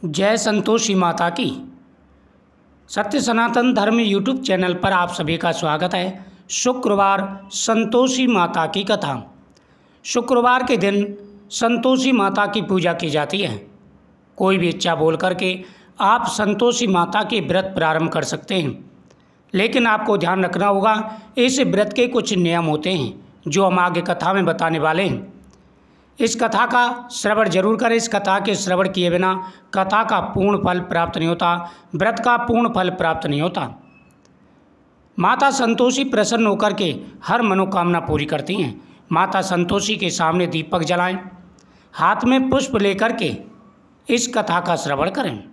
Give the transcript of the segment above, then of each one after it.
जय संतोषी माता की। सत्य सनातन धर्म यूट्यूब चैनल पर आप सभी का स्वागत है। शुक्रवार संतोषी माता की कथा। शुक्रवार के दिन संतोषी माता की पूजा की जाती है। कोई भी इच्छा बोल करके आप संतोषी माता के व्रत प्रारंभ कर सकते हैं, लेकिन आपको ध्यान रखना होगा, इस व्रत के कुछ नियम होते हैं जो हम आगे कथा में बताने वाले हैं। इस कथा का श्रवण जरूर करें। इस कथा के श्रवण किए बिना कथा का पूर्ण फल प्राप्त नहीं होता, व्रत का पूर्ण फल प्राप्त नहीं होता। माता संतोषी प्रसन्न होकर के हर मनोकामना पूरी करती हैं। माता संतोषी के सामने दीपक जलाएं, हाथ में पुष्प लेकर के इस कथा का श्रवण करें।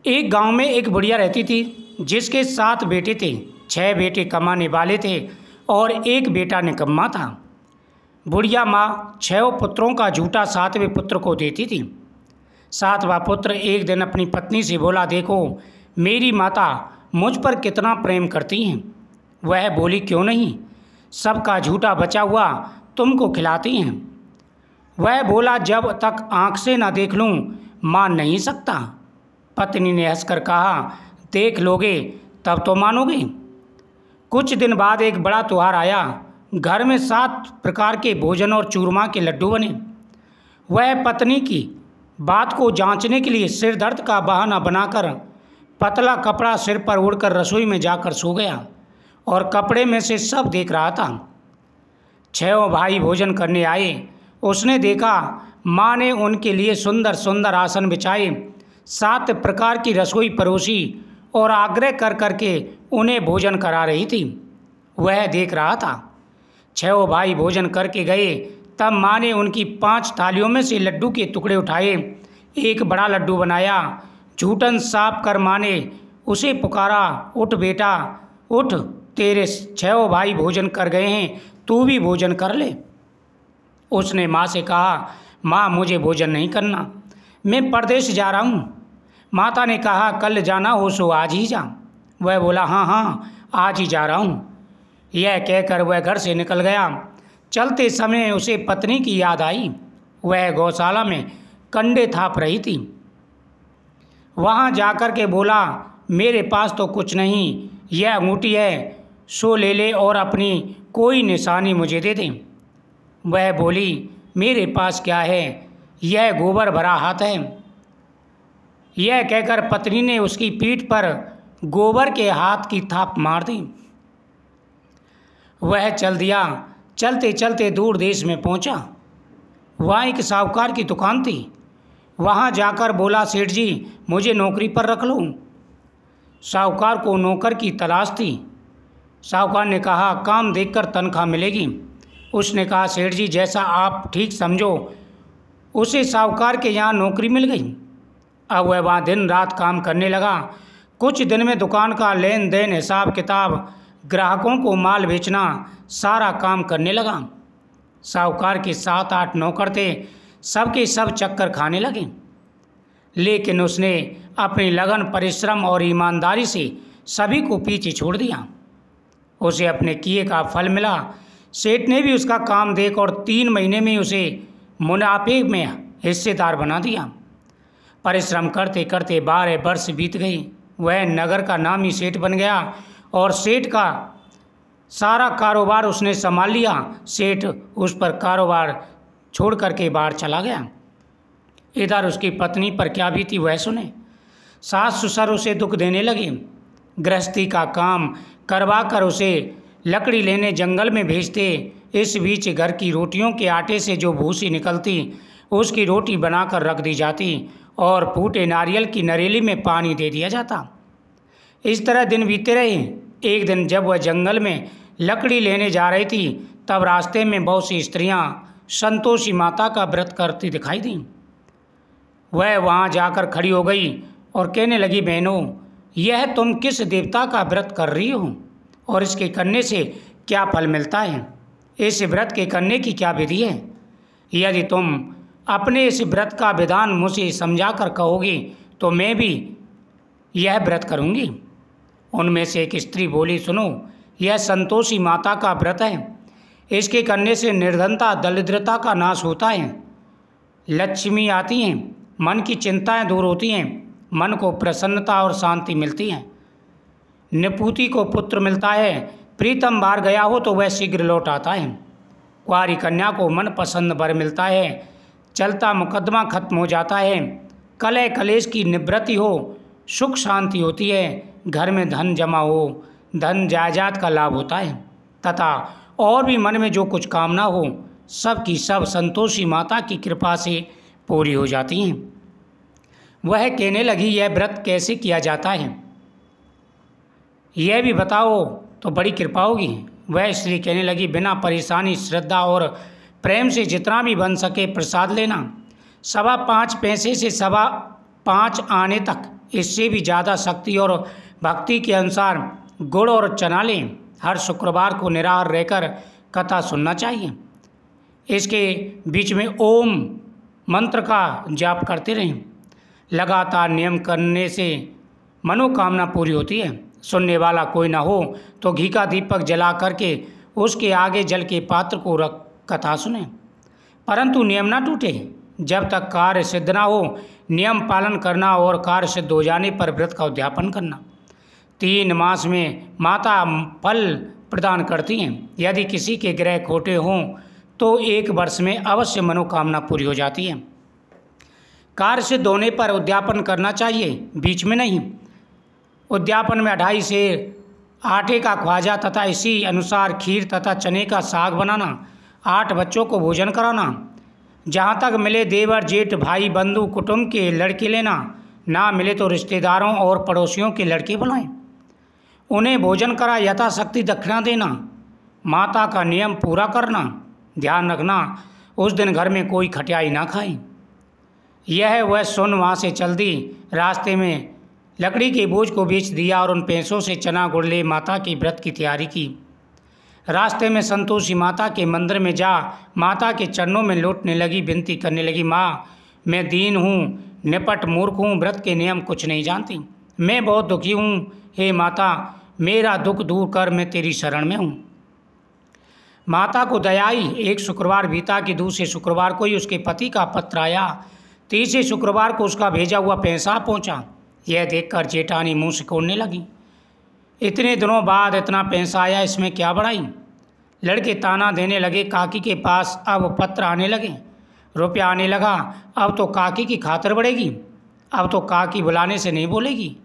एक गांव में एक बुढ़िया रहती थी, जिसके 7 बेटे थे। 6 बेटे कमाने वाले थे और एक बेटा निकम्मा था। बुढ़िया माँ 6 पुत्रों का झूठा 7वें पुत्र को देती थी। 7वां पुत्र एक दिन अपनी पत्नी से बोला, देखो मेरी माता मुझ पर कितना प्रेम करती हैं। वह बोली, क्यों नहीं, सबका झूठा बचा हुआ तुमको खिलाती हैं। वह बोला, जब तक आँख से ना देख लूँ मान नहीं सकता। पत्नी ने हंसकर कहा, देख लोगे तब तो मानोगे। कुछ दिन बाद एक बड़ा त्योहार आया। घर में 7 प्रकार के भोजन और चूरमा के लड्डू बने। वह पत्नी की बात को जांचने के लिए सिर दर्द का बहाना बनाकर पतला कपड़ा सिर पर ओढ़कर रसोई में जाकर सो गया और कपड़े में से सब देख रहा था। 6 भाई भोजन करने आए। उसने देखा माँ ने उनके लिए सुंदर सुंदर आसन बिछाए, 7 प्रकार की रसोई परोसी और आग्रह कर करके उन्हें भोजन करा रही थी। वह देख रहा था। 6 भाई भोजन करके गए, तब माँ ने उनकी 5 थालियों में से लड्डू के टुकड़े उठाए, एक बड़ा लड्डू बनाया। झूठन साफ कर माँ ने उसे पुकारा, उठ बेटा उठ, तेरे 6 भाई भोजन कर गए हैं, तू भी भोजन कर ले। उसने माँ से कहा, माँ मुझे भोजन नहीं करना, मैं परदेश जा रहा हूँ। माता ने कहा, कल जाना हो सो आज ही जा। वह बोला, हाँ आज ही जा रहा हूँ। यह कहकर वह घर से निकल गया। चलते समय उसे पत्नी की याद आई। वह गौशाला में कंडे थाप रही थी। वहाँ जाकर के बोला, मेरे पास तो कुछ नहीं, यह अंगूठी है, सो ले ले और अपनी कोई निशानी मुझे दे दे। वह बोली, मेरे पास क्या है, यह गोबर भरा हाथ है। यह कहकर पत्नी ने उसकी पीठ पर गोबर के हाथ की थाप मार दी। वह चल दिया। चलते चलते दूर देश में पहुंचा। वहाँ एक साहूकार की दुकान थी। वहाँ जाकर बोला, सेठ जी मुझे नौकरी पर रख लो। साहूकार को नौकर की तलाश थी। साहूकार ने कहा, काम देखकर तनख्वाह मिलेगी। उसने कहा, सेठ जी जैसा आप ठीक समझो। उसे साहूकार के यहाँ नौकरी मिल गई। अब वह वहाँ दिन रात काम करने लगा। कुछ दिन में दुकान का लेन देन, हिसाब किताब, ग्राहकों को माल बेचना, सारा काम करने लगा। साहूकार के 7-8 नौकर थे, सबके सब चक्कर खाने लगे। लेकिन उसने अपनी लगन, परिश्रम और ईमानदारी से सभी को पीछे छोड़ दिया। उसे अपने किए का फल मिला। सेठ ने भी उसका काम देख और 3 महीने में उसे मुनाफे में हिस्सेदार बना दिया। परिश्रम करते करते 12 वर्ष बीत गई। वह नगर का नामी सेठ बन गया और सेठ का सारा कारोबार उसने संभाल लिया। सेठ उस पर कारोबार छोड़ करके बाहर चला गया। इधर उसकी पत्नी पर क्या बीती वह सुने। सास ससुर उसे दुख देने लगे। गृहस्थी का काम करवा कर उसे लकड़ी लेने जंगल में भेजते। इस बीच घर की रोटियों के आटे से जो भूसी निकलती, उसकी रोटी बनाकर रख दी जाती और फूटे नारियल की नरेली में पानी दे दिया जाता। इस तरह दिन बीते रहे। एक दिन जब वह जंगल में लकड़ी लेने जा रही थी, तब रास्ते में बहुत सी स्त्रियां संतोषी माता का व्रत करती दिखाई दी। वह वहां जाकर खड़ी हो गई और कहने लगी, बहनों यह तुम किस देवता का व्रत कर रही हो और इसके करने से क्या फल मिलता है? इस व्रत के करने की क्या विधि है? यदि तुम अपने इस व्रत का विधान मुझे समझा कर कहोगी तो मैं भी यह व्रत करूँगी। उनमें से एक स्त्री बोली, सुनो यह संतोषी माता का व्रत है। इसके करने से निर्धनता, दरिद्रता का नाश होता है, लक्ष्मी आती हैं, मन की चिंताएं दूर होती हैं, मन को प्रसन्नता और शांति मिलती है। निपुति को पुत्र मिलता है, प्रीतम बाहर गया हो तो वह शीघ्र लौट आता है। कुंवारी कन्या को मन पसंद वर मिलता है, चलता मुकदमा खत्म हो जाता है, कलह कलेश की निवृत्ति हो, सुख शांति होती है, घर में धन जमा हो, धन जायदाद का लाभ होता है, तथा और भी मन में जो कुछ कामना हो सब की सब संतोषी माता की कृपा से पूरी हो जाती हैं। वह कहने लगी, यह व्रत कैसे किया जाता है, यह भी बताओ तो बड़ी कृपा होगी। वह स्त्री कहने लगी, बिना परेशानी श्रद्धा और प्रेम से जितना भी बन सके प्रसाद लेना, 5.25 पैसे से 5.25 आने तक, इससे भी ज़्यादा शक्ति और भक्ति के अनुसार गुड़ और चना लें। हर शुक्रवार को निराहार रहकर कथा सुनना चाहिए। इसके बीच में ओम मंत्र का जाप करते रहें। लगातार नियम करने से मनोकामना पूरी होती है। सुनने वाला कोई ना हो तो घी का दीपक जला करके उसके आगे जल के पात्र को रख कथा सुने, परंतु नियम ना टूटे। जब तक कार्य सिद्ध ना हो नियम पालन करना और कार्य सिद्ध हो जाने पर व्रत का उद्यापन करना। 3 मास में माता फल प्रदान करती हैं। यदि किसी के ग्रह खोटे हों तो 1 वर्ष में अवश्य मनोकामना पूरी हो जाती है। कार्य सिद्ध होने पर उद्यापन करना चाहिए, बीच में नहीं। उद्यापन में 2.5 सेर आटे का ख्वाजा तथा इसी अनुसार खीर तथा चने का साग बनाना, 8 बच्चों को भोजन कराना, जहाँ तक मिले देवर जेठ भाई बंधु कुटुंब के लड़के लेना, ना मिले तो रिश्तेदारों और पड़ोसियों के लड़के बुलाएं, उन्हें भोजन करा यथाशक्ति दक्षिणा देना, माता का नियम पूरा करना। ध्यान रखना उस दिन घर में कोई खटियाई ना खाए। यह वह सुन वहाँ से चल दी। रास्ते में लकड़ी के बोझ को बेच दिया और उन पैसों से चना गुड़ ले माता की व्रत की तैयारी की। रास्ते में संतोषी माता के मंदिर में जा माता के चरणों में लौटने लगी, विनती करने लगी, माँ मैं दीन हूँ, निपट मूर्ख हूँ, व्रत के नियम कुछ नहीं जानती, मैं बहुत दुखी हूँ, हे माता मेरा दुख दूर कर, मैं तेरी शरण में हूँ। माता को दया आई। एक शुक्रवार बीता कि दूसरे शुक्रवार को ही उसके पति का पत्र आया। तीसरे शुक्रवार को उसका भेजा हुआ पैसा पहुँचा। यह देखकर जेठानी मुँह सिकोड़ने लगी, इतने दिनों बाद इतना पैसा आया, इसमें क्या बड़ाई। लड़के ताना देने लगे, काकी के पास अब पत्र आने लगे, रुपया आने लगा, अब तो काकी की खातिर बढ़ेगी, अब तो काकी बुलाने से नहीं बोलेगी।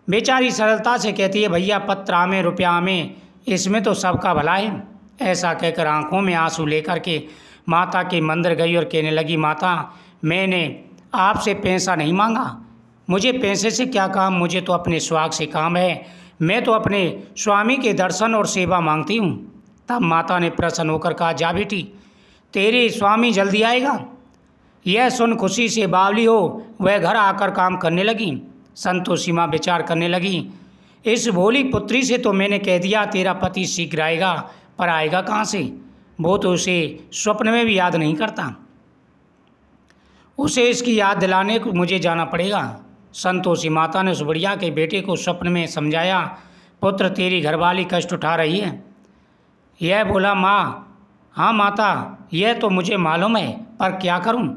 बेचारी सरलता से कहती है, भैया पत्र आमे रुपया आमे, इसमें तो सबका भला है। ऐसा कहकर आंखों में आंसू लेकर के माता के मंदिर गई और कहने लगी, माता मैंने आपसे पैसा नहीं मांगा, मुझे पैसे से क्या काम, मुझे तो अपने स्वाग से काम है, मैं तो अपने स्वामी के दर्शन और सेवा मांगती हूँ। तब माता ने प्रसन्न होकर कहा, जा बेटी तेरे स्वामी जल्दी आएगा। यह सुन खुशी से बावली हो वह घर आकर काम करने लगी। संतोषी माँ विचार करने लगी, इस भोली पुत्री से तो मैंने कह दिया तेरा पति शीघ्र आएगा, पर आएगा कहाँ से, वो तो उसे स्वप्न में भी याद नहीं करता, उसे इसकी याद दिलाने को मुझे जाना पड़ेगा। संतोषी माता ने उस बुढ़िया के बेटे को स्वप्न में समझाया, पुत्र तेरी घरवाली कष्ट उठा रही है। यह बोला, माँ हाँ माता यह तो मुझे मालूम है, पर क्या करूँ,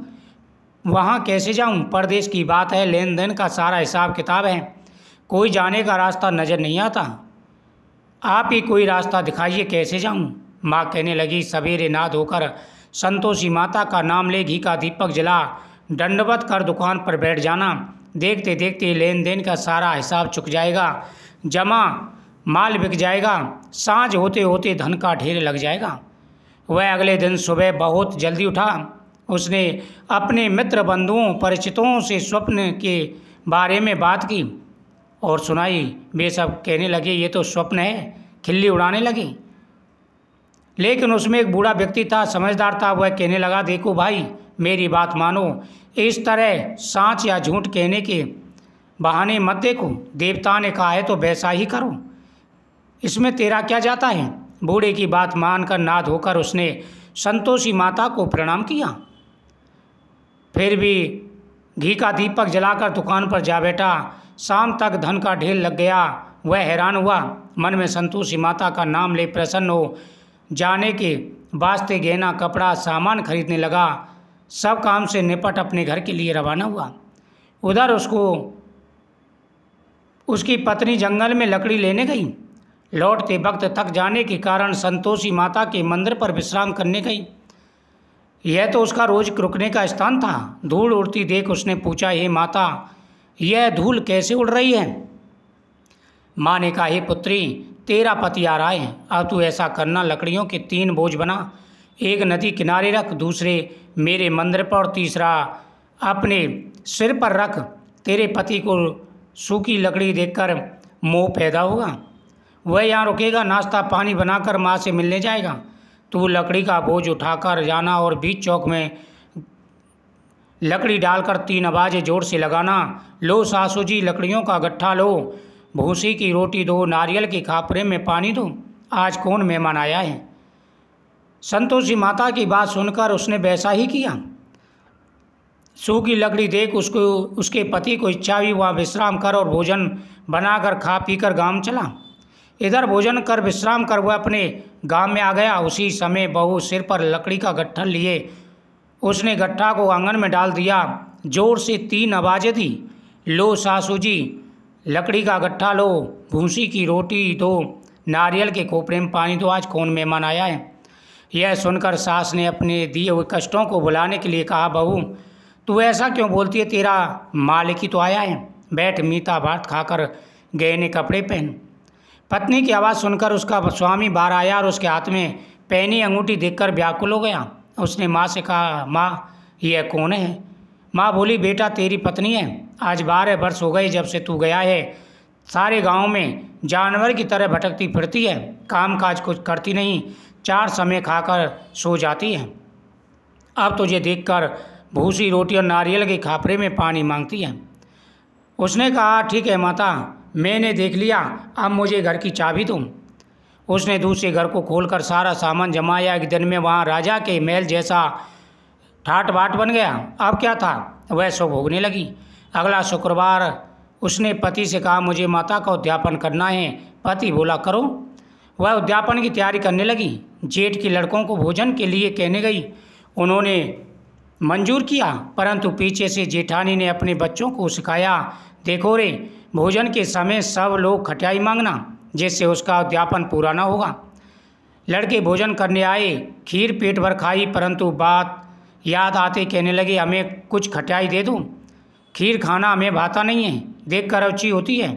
वहाँ कैसे जाऊँ, परदेश की बात है, लेन देन का सारा हिसाब किताब है, कोई जाने का रास्ता नज़र नहीं आता, आप ही कोई रास्ता दिखाइए, कैसे जाऊँ। माँ कहने लगी, सवेरे नहा धोकर संतोषी माता का नाम ले, घी का दीपक जला, दंडवत कर दुकान पर बैठ जाना, देखते देखते लेन देन का सारा हिसाब चुक जाएगा, जमा माल बिक जाएगा, सांझ होते होते धन का ढेर लग जाएगा। वह अगले दिन सुबह बहुत जल्दी उठा। उसने अपने मित्र बंधुओं परिचितों से स्वप्न के बारे में बात की और सुनाई। वे सब कहने लगे, ये तो स्वप्न है, खिल्ली उड़ाने लगे। लेकिन उसमें एक बूढ़ा व्यक्ति था, समझदार था। वह कहने लगा, देखो भाई मेरी बात मानो, इस तरह सांच या झूठ कहने के बहाने मत देखो, देवता ने कहा है तो वैसा ही करो, इसमें तेरा क्या जाता है। बूढ़े की बात मानकर नाद होकर उसने संतोषी माता को प्रणाम किया। फिर भी घी का दीपक जलाकर दुकान पर जा बैठा। शाम तक धन का ढेर लग गया। वह हैरान हुआ, मन में संतोषी माता का नाम ले प्रसन्न हो जाने के वास्ते गहना कपड़ा सामान खरीदने लगा। सब काम से निपट अपने घर के लिए रवाना हुआ। उधर उसकी पत्नी जंगल में लकड़ी लेने गई। लौटते वक्त थक जाने के कारण संतोषी माता के मंदिर पर विश्राम करने गई। यह तो उसका रोज रुकने का स्थान था। धूल उड़ती देख उसने पूछा, हे माता, यह धूल कैसे उड़ रही है? माँ ने कहा, हे पुत्री, तेरा पति आ रहा है। अब तू ऐसा करना, लकड़ियों के 3 बोझ बना, एक नदी किनारे रख, दूसरे मेरे मंदिर पर और तीसरा अपने सिर पर रख। तेरे पति को सूखी लकड़ी देखकर मोह पैदा होगा, वह यहाँ रुकेगा, नाश्ता पानी बनाकर माँ से मिलने जाएगा। तू लकड़ी का बोझ उठाकर जाना और बीच चौक में लकड़ी डालकर 3 आवाज़ें जोर से लगाना। लो सासू जी, लकड़ियों का गट्ठा लो, भूसी की रोटी दो, नारियल के खापरे में पानी दो, आज कौन मेहमान आया है। संतोषी माता की बात सुनकर उसने वैसा ही किया। सूखी लकड़ी देख उसके पति को इच्छा हुई, वह विश्राम कर और भोजन बनाकर खा पीकर गांव चला। इधर भोजन कर विश्राम कर वह अपने गांव में आ गया। उसी समय बहू सिर पर लकड़ी का गट्ठा लिए उसने गट्ठा को आंगन में डाल दिया। जोर से 3 आवाज़ें दी, लो सासू जी, लकड़ी का गट्ठा लो, भूसी की रोटी दो, नारियल के खोपरे में पानी दो, आज कौन मेहमान आया है। यह सुनकर सास ने अपने दिए हुए कष्टों को भुलाने के लिए कहा, बहू तू ऐसा क्यों बोलती है, तेरा मालिक ही तो आया है, बैठ मीठा भात खाकर गहने कपड़े पहन। पत्नी की आवाज़ सुनकर उसका स्वामी बाहर आया और उसके हाथ में पहनी अंगूठी देखकर व्याकुल हो गया। उसने माँ से कहा, माँ यह कौन है? माँ बोली, बेटा तेरी पत्नी है, आज 12 वर्ष हो गए जब से तू गया है। सारे गांव में जानवर की तरह भटकती फिरती है, काम काज कुछ करती नहीं, 4 समय खाकर सो जाती है। अब तुझे देखकर भूसी रोटी और नारियल के खापरे में पानी मांगती है। उसने कहा, ठीक है माता, मैंने देख लिया, अब मुझे घर की चाबी दो। उसने दूसरे घर को खोलकर सारा सामान जमाया। एक दिन में वहाँ राजा के महल जैसा ठाट बाट बन गया। अब क्या था, वह सो भोगने लगी। अगला शुक्रवार उसने पति से कहा, मुझे माता का उद्यापन करना है। पति बोला, करो। वह उद्यापन की तैयारी करने लगी। जेठ के लड़कों को भोजन के लिए कहने गई। उन्होंने मंजूर किया, परंतु पीछे से जेठानी ने अपने बच्चों को सिखाया, देखो रे, भोजन के समय सब लोग खटियाई मांगना, जिससे उसका उद्यापन पूरा ना होगा। लड़के भोजन करने आए, खीर पेट भर खाई, परंतु बात याद आते कहने लगे, हमें कुछ खटियाई दे दो, खीर खाना हमें भाता नहीं है, देखकर रुचि होती है।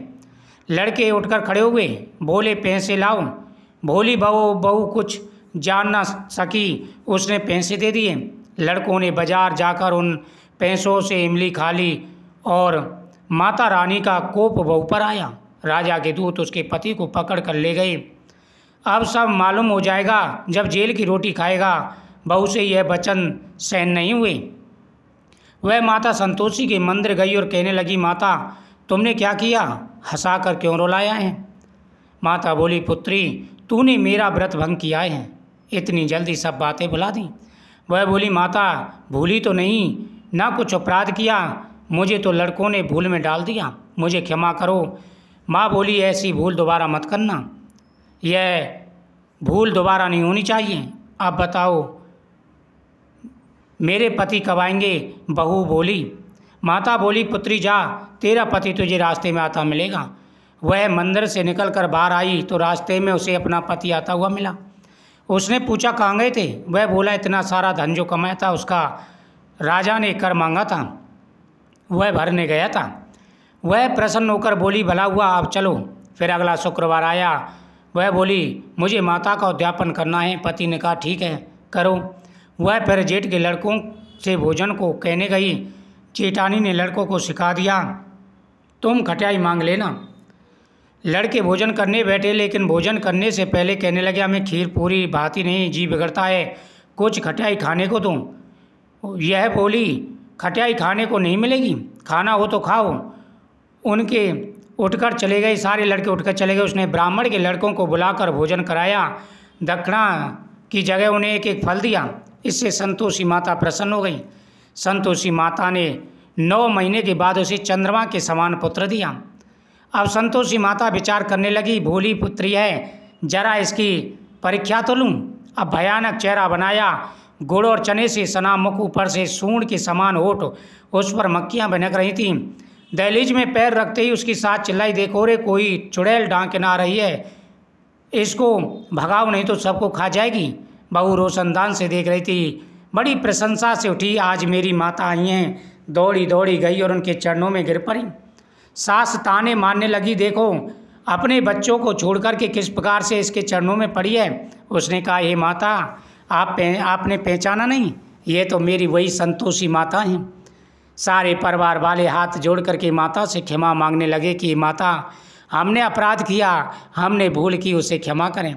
लड़के उठकर खड़े हुए, बोले, पैसे लाओ। भोली बहू कुछ जान ना सकी, उसने पैसे दे दिए। लड़कों ने बाजार जाकर उन पैसों से इमली खा ली और माता रानी का कोप बहू पर आया। राजा के दूत उसके पति को पकड़ कर ले गए। अब सब मालूम हो जाएगा जब जेल की रोटी खाएगा। बहू से यह वचन सहन नहीं हुए। वह माता संतोषी के मंदिर गई और कहने लगी, माता तुमने क्या किया, हंसा कर क्यों रुलाया है? माता बोली, पुत्री तूने मेरा व्रत भंग किया है, इतनी जल्दी सब बातें भुला दी। वह बोली, माता भूली तो नहीं, ना कुछ अपराध किया, मुझे तो लड़कों ने भूल में डाल दिया, मुझे क्षमा करो। माँ बोली, ऐसी भूल दोबारा मत करना, यह भूल दोबारा नहीं होनी चाहिए। अब बताओ मेरे पति कब आएंगे? बहू बोली। माता बोली, पुत्री जा, तेरा पति तुझे रास्ते में आता मिलेगा। वह मंदिर से निकलकर बाहर आई तो रास्ते में उसे अपना पति आता हुआ मिला। उसने पूछा, कहाँ गए थे? वह बोला, इतना सारा धन जो कमाया था उसका राजा ने कर मांगा था, वह भरने गया था। वह प्रसन्न होकर बोली, भला हुआ, आप चलो। फिर अगला शुक्रवार आया। वह बोली, मुझे माता का उद्यापन करना है। पति ने कहा, ठीक है, करो। वह फिर जेठ के लड़कों से भोजन को कहने गई। जेठानी ने लड़कों को सिखा दिया, तुम खटियाई मांग लेना। लड़के भोजन करने बैठे, लेकिन भोजन करने से पहले कहने लगे, हमें खीर पूरी भाती नहीं, जी बिगड़ता है, कुछ खटियाई खाने को दो। यह बोली, खटियाई खाने को नहीं मिलेगी, खाना हो तो खाओ। उनके उठकर चले गए, सारे लड़के उठकर चले गए। उसने ब्राह्मण के लड़कों को बुलाकर भोजन कराया, दक्षिणा की जगह उन्हें एक एक फल दिया। इससे संतोषी माता प्रसन्न हो गई। संतोषी माता ने 9 महीने के बाद उसे चंद्रमा के समान पुत्र दिया। अब संतोषी माता विचार करने लगी, भोली पुत्री है, जरा इसकी परीक्षा तो लूँ। अब भयानक चेहरा बनाया, गुड़ और चने से सना मुख, ऊपर से सूंड के समान होठ, उस पर मक्खियाँ भनक रही थीं। दहलीज में पैर रखते ही उसकी सास चिल्लाई, देखो रे कोई चुड़ैल डांक के ना रही है, इसको भगाओ नहीं तो सबको खा जाएगी। बहू रोशनदान से देख रही थी, बड़ी प्रशंसा से उठी, आज मेरी माता आई हैं। दौड़ी दौड़ी गई और उनके चरणों में गिर पड़ी। सास ताने मारने लगी, देखो अपने बच्चों को छोड़ कर के किस प्रकार से इसके चरणों में पड़ी है। उसने कहा, हे माता, आपने पहचाना नहीं, ये तो मेरी वही संतोषी माता हैं। सारे परिवार वाले हाथ जोड़ करके माता से क्षमा मांगने लगे कि माता, हमने अपराध किया, हमने भूल की, उसे क्षमा करें।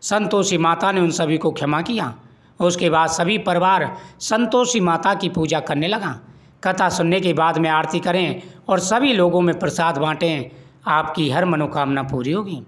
संतोषी माता ने उन सभी को क्षमा किया। उसके बाद सभी परिवार संतोषी माता की पूजा करने लगा। कथा सुनने के बाद में आरती करें और सभी लोगों में प्रसाद बांटें, आपकी हर मनोकामना पूरी होगी।